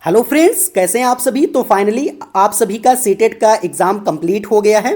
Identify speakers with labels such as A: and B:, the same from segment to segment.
A: Hello friends, कैसे हैं आप सभी। तो फाइनली आप सभी का सीटेट का एग्ज़ाम कंप्लीट हो गया है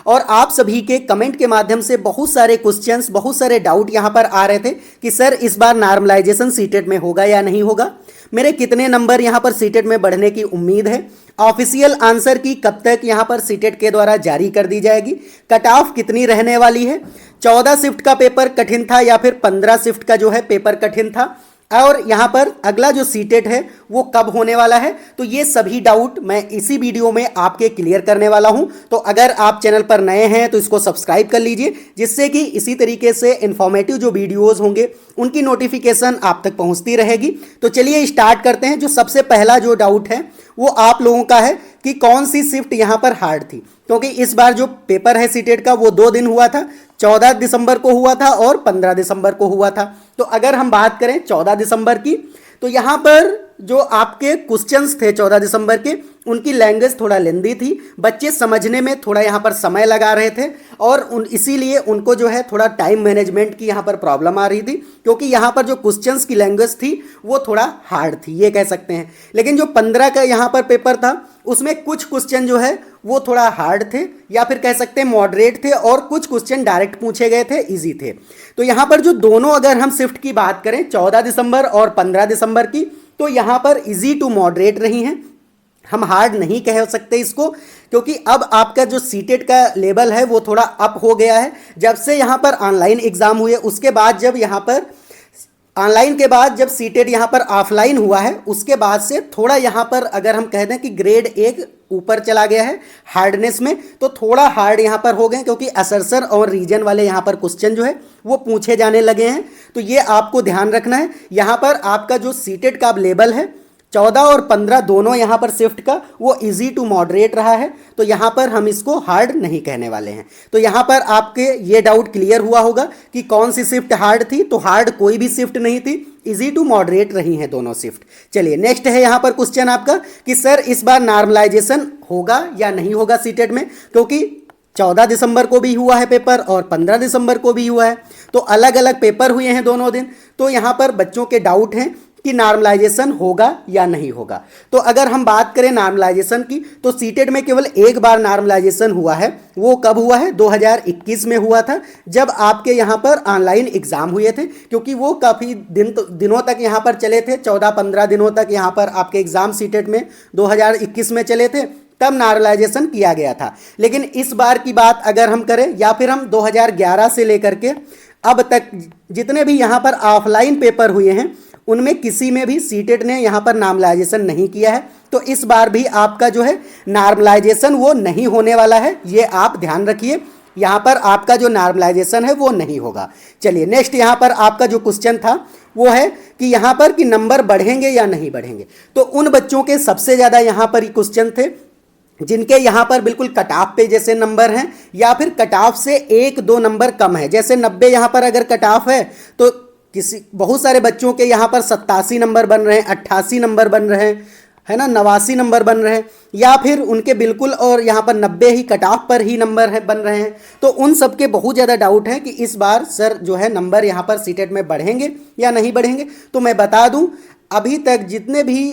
A: और आप सभी के कमेंट के माध्यम से बहुत सारे क्वेश्चंस, बहुत सारे डाउट यहाँ पर आ रहे थे कि सर इस बार नॉर्मलाइजेशन सीटेट में होगा या नहीं होगा, मेरे कितने नंबर यहाँ पर सीटेट में बढ़ने की उम्मीद है, ऑफिशियल आंसर की कब तक यहाँ पर सीटेट के द्वारा जारी कर दी जाएगी, कट ऑफ कितनी रहने वाली है, 14 शिफ्ट का पेपर कठिन था या फिर 15 शिफ्ट का जो है पेपर कठिन था, और यहाँ पर अगला जो सीटेट है वो कब होने वाला है। तो ये सभी डाउट मैं इसी वीडियो में आपके क्लियर करने वाला हूं। तो अगर आप चैनल पर नए हैं तो इसको सब्सक्राइब कर लीजिए, जिससे कि इसी तरीके से इंफॉर्मेटिव जो वीडियोस होंगे उनकी नोटिफिकेशन आप तक पहुंचती रहेगी। तो चलिए स्टार्ट करते हैं। जो सबसे पहला जो डाउट है वो आप लोगों का है कि कौन सी शिफ्ट यहाँ पर हार्ड थी, क्योंकि इस बार जो पेपर है सीटेट का वो 2 दिन हुआ था, 14 दिसंबर को हुआ था और 15 दिसंबर को हुआ था। तो अगर हम बात करें 14 दिसंबर की, तो यहाँ पर जो आपके क्वेश्चंस थे 14 दिसंबर के, उनकी लैंग्वेज थोड़ा लेंदी थी, बच्चे समझने में थोड़ा यहाँ पर समय लगा रहे थे और इसीलिए उनको जो है थोड़ा टाइम मैनेजमेंट की यहाँ पर प्रॉब्लम आ रही थी, क्योंकि यहाँ पर जो क्वेश्चंस की लैंग्वेज थी वो थोड़ा हार्ड थी, ये कह सकते हैं। लेकिन जो 15 का यहाँ पर पेपर था उसमें कुछ क्वेश्चन जो है वो थोड़ा हार्ड थे या फिर कह सकते हैं मॉडरेट थे, और कुछ क्वेश्चन डायरेक्ट पूछे गए थे, इजी थे। तो यहाँ पर जो दोनों अगर हम शिफ्ट की बात करें 14 दिसंबर और 15 दिसंबर की, तो यहाँ पर इजी टू मॉडरेट रही हैं। हम हार्ड नहीं कह सकते इसको, क्योंकि अब आपका जो सीटेट का लेवल है वो थोड़ा अप हो गया है। जब से यहाँ पर ऑनलाइन एग्जाम हुए, उसके बाद जब यहाँ पर ऑनलाइन के बाद जब सीटेट यहाँ पर ऑफलाइन हुआ है, उसके बाद से थोड़ा यहाँ पर अगर हम कह दें कि ग्रेड 1 ऊपर चला गया है हार्डनेस में, तो थोड़ा हार्ड यहाँ पर हो गए, क्योंकि असरसर और रीजन वाले यहाँ पर क्वेश्चन जो है वो पूछे जाने लगे हैं। तो ये आपको ध्यान रखना है। यहाँ पर आपका जो सीटेट का लेवल है 14 और 15 दोनों यहाँ पर शिफ्ट का वो इजी टू मॉडरेट रहा है, तो यहाँ पर हम इसको हार्ड नहीं कहने वाले हैं। तो यहाँ पर आपके ये डाउट क्लियर हुआ होगा कि कौन सी शिफ्ट हार्ड थी। तो हार्ड कोई भी शिफ्ट नहीं थी, इजी टू मॉडरेट रही हैं दोनों शिफ्ट। चलिए नेक्स्ट है यहाँ पर क्वेश्चन आपका कि सर इस बार नॉर्मलाइजेशन होगा या नहीं होगा सीटेट में, क्योंकि 14 दिसंबर को भी हुआ है पेपर और 15 दिसंबर को भी हुआ है, तो अलग अलग पेपर हुए हैं दोनों दिन। तो यहाँ पर बच्चों के डाउट हैं कि नॉर्मलाइजेशन होगा या नहीं होगा। तो अगर हम बात करें नॉर्मलाइजेशन की, तो सीटेट में केवल एक बार नॉर्मलाइजेशन हुआ है। वो कब हुआ है? 2021 में हुआ था, जब आपके यहाँ पर ऑनलाइन एग्जाम हुए थे, क्योंकि वो काफ़ी दिनों तक यहाँ पर चले थे, 14-15 दिनों तक यहाँ पर आपके एग्जाम सीटेट में 2021 में चले थे, तब नॉर्मलाइजेशन किया गया था। लेकिन इस बार की बात अगर हम करें, या फिर हम 2011 से लेकर के अब तक जितने भी यहाँ पर ऑफलाइन पेपर हुए हैं, उनमें किसी में भी सीटेट ने यहाँ पर नॉर्मलाइजेशन नहीं किया है। तो इस बार भी आपका जो है नॉर्मलाइजेशन वो नहीं होने वाला है, ये आप ध्यान रखिए। यहाँ पर आपका जो नॉर्मलाइजेशन है वो नहीं होगा। चलिए नेक्स्ट यहाँ पर आपका जो क्वेश्चन था वो है कि यहाँ पर कि नंबर बढ़ेंगे या नहीं बढ़ेंगे। तो उन बच्चों के सबसे ज़्यादा यहाँ पर क्वेश्चन थे जिनके यहाँ पर बिल्कुल कट ऑफ पे जैसे नंबर हैं, या फिर कट ऑफ से 1-2 नंबर कम है। जैसे 90 यहाँ पर अगर कट ऑफ है तो बहुत सारे बच्चों के यहाँ पर 87 नंबर बन रहे हैं, 88 नंबर बन रहे हैं, है ना, 89 नंबर बन रहे हैं, या फिर उनके बिल्कुल और यहाँ पर 90 ही कट ऑफ पर ही नंबर है बन रहे हैं। तो उन सब के बहुत ज़्यादा डाउट है कि इस बार सर जो है नंबर यहाँ पर सीटेट में बढ़ेंगे या नहीं बढ़ेंगे। तो मैं बता दूँ, अभी तक जितने भी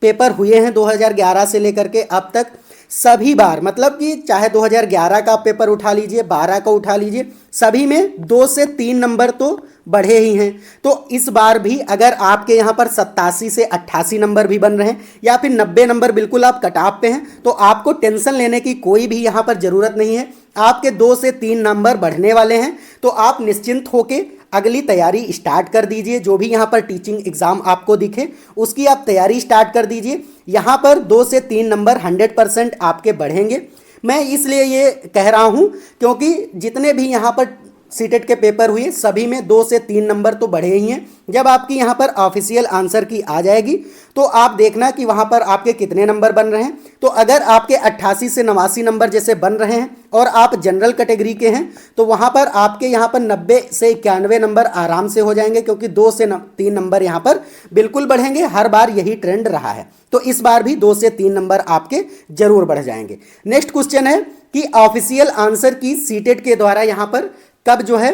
A: पेपर हुए हैं 2011 से लेकर के अब तक, सभी बार, मतलब कि चाहे 2011 का पेपर उठा लीजिए, 12 का उठा लीजिए, सभी में 2 से 3 नंबर तो बढ़े ही हैं। तो इस बार भी अगर आपके यहाँ पर 87 से 88 नंबर भी बन रहे हैं, या फिर 90 नंबर बिल्कुल आप कट ऑफ पे हैं, तो आपको टेंशन लेने की कोई भी यहाँ पर ज़रूरत नहीं है। आपके 2 से 3 नंबर बढ़ने वाले हैं, तो आप निश्चिंत होके अगली तैयारी स्टार्ट कर दीजिए। जो भी यहाँ पर टीचिंग एग्ज़ाम आपको दिखे उसकी आप तैयारी स्टार्ट कर दीजिए। यहाँ पर 2 से 3 नंबर 100% आपके बढ़ेंगे। मैं इसलिए ये कह रहा हूँ क्योंकि जितने भी यहाँ पर सीटेट के पेपर हुए सभी में 2 से 3 नंबर तो बढ़े ही हैं। जब आपकी यहाँ पर ऑफिशियल आंसर की आ जाएगी तो आप देखना कि वहाँ पर आपके कितने नंबर बन रहे हैं। तो अगर आपके 88 से 89 नंबर जैसे बन रहे हैं और आप जनरल कैटेगरी के हैं, तो वहाँ पर आपके यहाँ पर 90 से 91 नंबर आराम से हो जाएंगे, क्योंकि 2 से 3 नंबर यहाँ पर बिल्कुल बढ़ेंगे। हर बार यही ट्रेंड रहा है, तो इस बार भी 2 से 3 नंबर आपके जरूर बढ़ जाएंगे। नेक्स्ट क्वेश्चन है कि ऑफिशियल आंसर की सीटेट के द्वारा यहाँ पर कब जो है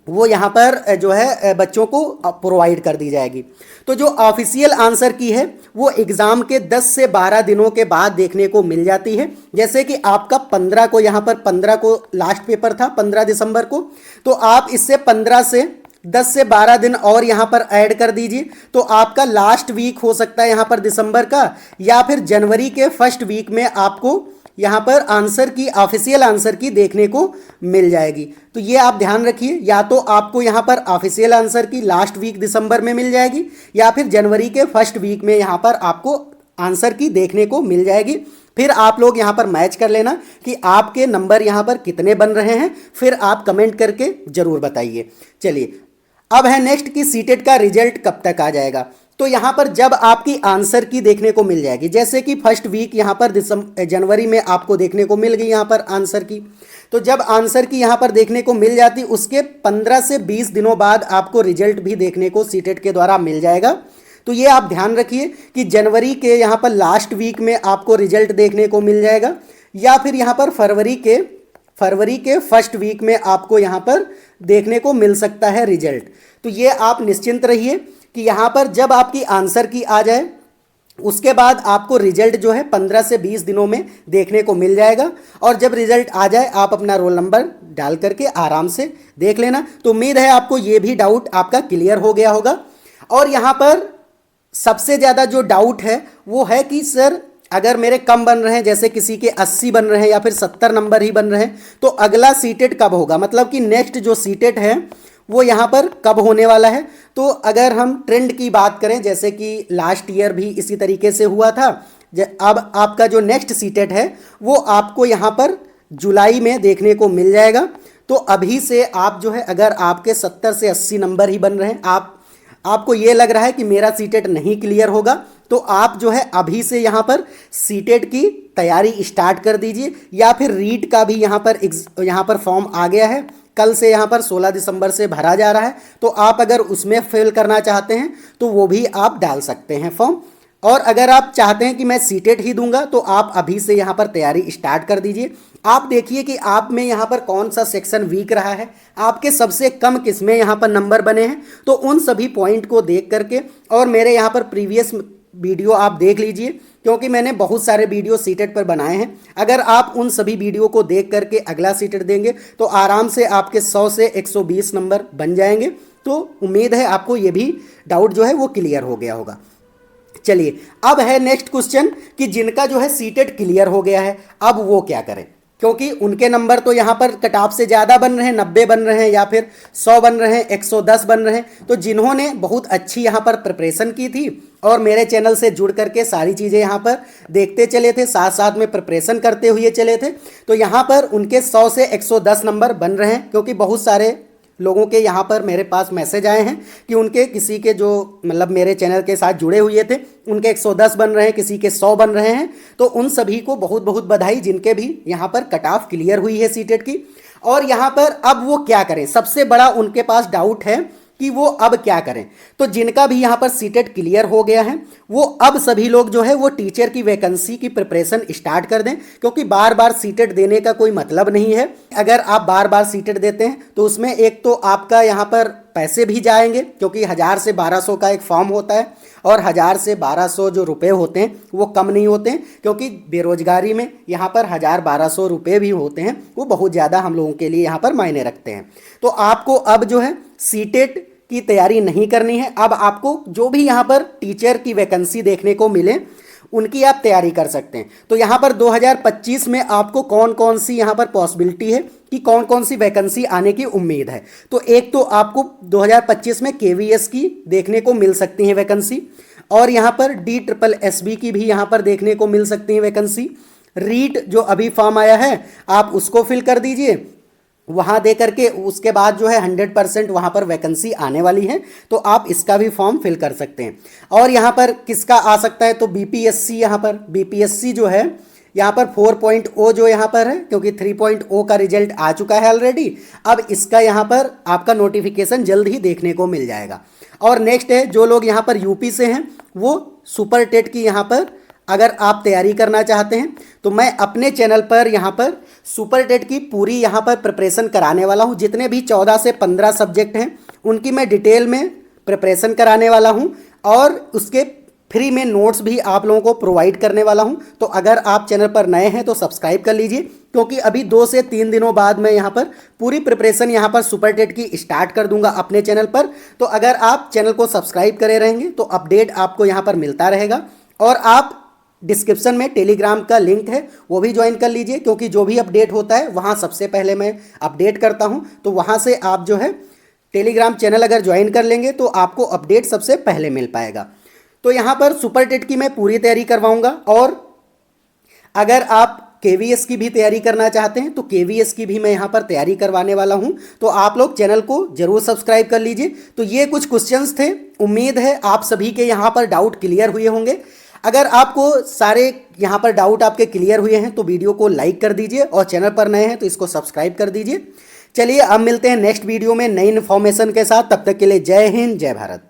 A: वो यहाँ पर जो है बच्चों को प्रोवाइड कर दी जाएगी। तो जो ऑफिशियल आंसर की है वो एग्ज़ाम के 10 से 12 दिनों के बाद देखने को मिल जाती है। जैसे कि आपका 15 को, यहाँ पर 15 को लास्ट पेपर था, 15 दिसंबर को, तो आप इससे 15 से 10 से 12 दिन और यहाँ पर ऐड कर दीजिए, तो आपका लास्ट वीक हो सकता है यहाँ पर दिसंबर का, या फिर जनवरी के फर्स्ट वीक में आपको यहाँ पर आंसर की, ऑफिशियल आंसर की देखने को मिल जाएगी। तो ये आप ध्यान रखिए, या तो आपको यहाँ पर ऑफिशियल आंसर की लास्ट वीक दिसंबर में मिल जाएगी, या फिर जनवरी के फर्स्ट वीक में यहाँ पर आपको आंसर की देखने को मिल जाएगी। फिर आप लोग यहाँ पर मैच कर लेना कि आपके नंबर यहाँ पर कितने बन रहे हैं, फिर आप कमेंट करके ज़रूर बताइए। चलिए, अब है नेक्स्ट कि सीटेट का रिजल्ट कब तक आ जाएगा। तो यहाँ पर जब आपकी आंसर की देखने को मिल जाएगी, जैसे कि फर्स्ट वीक यहाँ पर जनवरी में आपको देखने को मिल गई यहाँ पर आंसर की, तो जब आंसर की यहाँ पर देखने को मिल जाती, उसके 15 से 20 दिनों बाद आपको रिजल्ट भी देखने को सीटेट के द्वारा मिल जाएगा। तो ये आप ध्यान रखिए कि जनवरी के यहाँ पर लास्ट वीक में आपको रिजल्ट देखने को मिल जाएगा, या फिर यहाँ पर फरवरी के फर्स्ट वीक में आपको यहाँ पर देखने को मिल सकता है रिजल्ट। तो ये आप निश्चिंत रहिए कि यहाँ पर जब आपकी आंसर की आ जाए, उसके बाद आपको रिजल्ट जो है 15 से 20 दिनों में देखने को मिल जाएगा। और जब रिजल्ट आ जाए, आप अपना रोल नंबर डाल करके आराम से देख लेना। तो उम्मीद है आपको ये भी डाउट आपका क्लियर हो गया होगा। और यहाँ पर सबसे ज़्यादा जो डाउट है वो है कि सर अगर मेरे कम बन रहे हैं, जैसे किसी के 80 बन रहे हैं या फिर 70 नंबर ही बन रहे हैं, तो अगला सीटेट कब होगा, मतलब कि नेक्स्ट जो सीटेट है वो यहाँ पर कब होने वाला है। तो अगर हम ट्रेंड की बात करें, जैसे कि लास्ट ईयर भी इसी तरीके से हुआ था, अब आपका जो नेक्स्ट सीटेट है वो आपको यहाँ पर जुलाई में देखने को मिल जाएगा। तो अभी से आप जो है, अगर आपके 70 से 80 नंबर ही बन रहे हैं, आपको ये लग रहा है कि मेरा सीटेट नहीं क्लियर होगा, तो आप जो है अभी से यहाँ पर सीटेट की तैयारी स्टार्ट कर दीजिए। या फिर रीट का भी यहाँ पर फॉर्म आ गया है, कल से यहाँ पर 16 दिसंबर से भरा जा रहा है, तो आप अगर उसमें फिल करना चाहते हैं तो वो भी आप डाल सकते हैं फॉर्म। और अगर आप चाहते हैं कि मैं सीटेट ही दूंगा, तो आप अभी से यहाँ पर तैयारी स्टार्ट कर दीजिए। आप देखिए कि आप में यहाँ पर कौन सा सेक्शन वीक रहा है, आपके सबसे कम किस में यहाँ पर नंबर बने हैं, तो उन सभी पॉइंट को देख करके, और मेरे यहाँ पर प्रीवियस वीडियो आप देख लीजिए, क्योंकि मैंने बहुत सारे वीडियो सीटेट पर बनाए हैं। अगर आप उन सभी वीडियो को देख करके अगला सीटेट देंगे तो आराम से आपके 100 से 120 नंबर बन जाएंगे। तो उम्मीद है आपको ये भी डाउट जो है वो क्लियर हो गया होगा। चलिए, अब है नेक्स्ट क्वेश्चन कि जिनका जो है सीटेट क्लियर हो गया है, अब वो क्या करें, क्योंकि उनके नंबर तो यहाँ पर कट ऑफ से ज़्यादा बन रहे हैं, 90 बन रहे हैं या फिर 100 बन रहे हैं, 110 बन रहे हैं। तो जिन्होंने बहुत अच्छी यहाँ पर प्रिपरेशन की थी और मेरे चैनल से जुड़ करके सारी चीज़ें यहाँ पर देखते चले थे, साथ साथ में प्रिपरेशन करते हुए चले थे, तो यहाँ पर उनके 100 से 110 नंबर बन रहे हैं। क्योंकि बहुत सारे लोगों के यहाँ पर मेरे पास मैसेज आए हैं कि उनके किसी के जो मतलब मेरे चैनल के साथ जुड़े हुए थे, उनके 110 बन रहे हैं, किसी के 100 बन रहे हैं। तो उन सभी को बहुत बहुत बधाई, जिनके भी यहाँ पर कट ऑफ क्लियर हुई है सीटेट की। और यहाँ पर अब वो क्या करें, सबसे बड़ा उनके पास डाउट है कि वो अब क्या करें। तो जिनका भी यहाँ पर सीटेट क्लियर हो गया है, वो अब सभी लोग जो है वो टीचर की वैकेंसी की प्रिपरेशन स्टार्ट कर दें, क्योंकि बार बार सीटेट देने का कोई मतलब नहीं है। अगर आप बार बार सीटेट देते हैं तो उसमें एक तो आपका यहाँ पर पैसे भी जाएंगे, क्योंकि 1000 से 1200 का एक फॉर्म होता है, और 1000 से 1200 जो रुपए होते हैं वो कम नहीं होते हैं, क्योंकि बेरोजगारी में यहाँ पर 1000-1200 रुपये भी होते हैं, वो बहुत ज़्यादा हम लोगों के लिए यहाँ पर मायने रखते हैं। तो आपको अब जो है सीटेट की तैयारी नहीं करनी है, अब आपको जो भी यहाँ पर टीचर की वैकेंसी देखने को मिले उनकी आप तैयारी कर सकते हैं। तो यहाँ पर 2025 में आपको कौन कौन सी यहाँ पर पॉसिबिलिटी है कि कौन कौन सी वैकेंसी आने की उम्मीद है। तो एक तो आपको 2025 में केवीएस की देखने को मिल सकती है वैकेंसी, और यहाँ पर DSSB की भी यहाँ पर देखने को मिल सकती है वैकेंसी। रीट जो अभी फॉर्म आया है आप उसको फिल कर दीजिए, वहाँ दे करके उसके बाद जो है 100% वहाँ पर वैकेंसी आने वाली है, तो आप इसका भी फॉर्म फिल कर सकते हैं। और यहाँ पर किसका आ सकता है, तो बीपीएससी, यहाँ पर बीपीएससी जो है यहाँ पर 4.0 जो यहाँ पर है, क्योंकि 3.0 का रिजल्ट आ चुका है ऑलरेडी, अब इसका यहाँ पर आपका नोटिफिकेशन जल्द ही देखने को मिल जाएगा। और नेक्स्ट है जो लोग यहाँ पर यूपी से हैं वो सुपर टेट की यहाँ पर अगर आप तैयारी करना चाहते हैं तो मैं अपने चैनल पर यहाँ पर सुपर टेट की पूरी यहाँ पर प्रिपरेशन कराने वाला हूँ। जितने भी 14 से 15 सब्जेक्ट हैं उनकी मैं डिटेल में प्रिपरेशन कराने वाला हूँ और उसके फ्री में नोट्स भी आप लोगों को प्रोवाइड करने वाला हूं। तो अगर आप चैनल पर नए हैं तो सब्सक्राइब कर लीजिए, क्योंकि अभी 2 से 3 दिनों बाद मैं यहां पर पूरी प्रिपरेशन यहां पर सुपर टेट की स्टार्ट कर दूंगा अपने चैनल पर। तो अगर आप चैनल को सब्सक्राइब करे रहेंगे तो अपडेट आपको यहां पर मिलता रहेगा। और आप डिस्क्रिप्शन में टेलीग्राम का लिंक है, वो भी ज्वाइन कर लीजिए, क्योंकि जो भी अपडेट होता है वहाँ सबसे पहले मैं अपडेट करता हूँ। तो वहाँ से आप जो है टेलीग्राम चैनल अगर ज्वाइन कर लेंगे तो आपको अपडेट सबसे पहले मिल पाएगा। तो यहाँ पर सुपर टेट की मैं पूरी तैयारी करवाऊंगा। और अगर आप केवीएस की भी तैयारी करना चाहते हैं तो केवीएस की भी मैं यहाँ पर तैयारी करवाने वाला हूँ। तो आप लोग चैनल को जरूर सब्सक्राइब कर लीजिए। तो ये कुछ क्वेश्चंस थे, उम्मीद है आप सभी के यहाँ पर डाउट क्लियर हुए होंगे। अगर आपको सारे यहाँ पर डाउट आपके क्लियर हुए हैं तो वीडियो को लाइक कर दीजिए और चैनल पर नए हैं तो इसको सब्सक्राइब कर दीजिए। चलिए अब मिलते हैं नेक्स्ट वीडियो में नई इन्फॉर्मेशन के साथ। तब तक के लिए जय हिंद, जय भारत।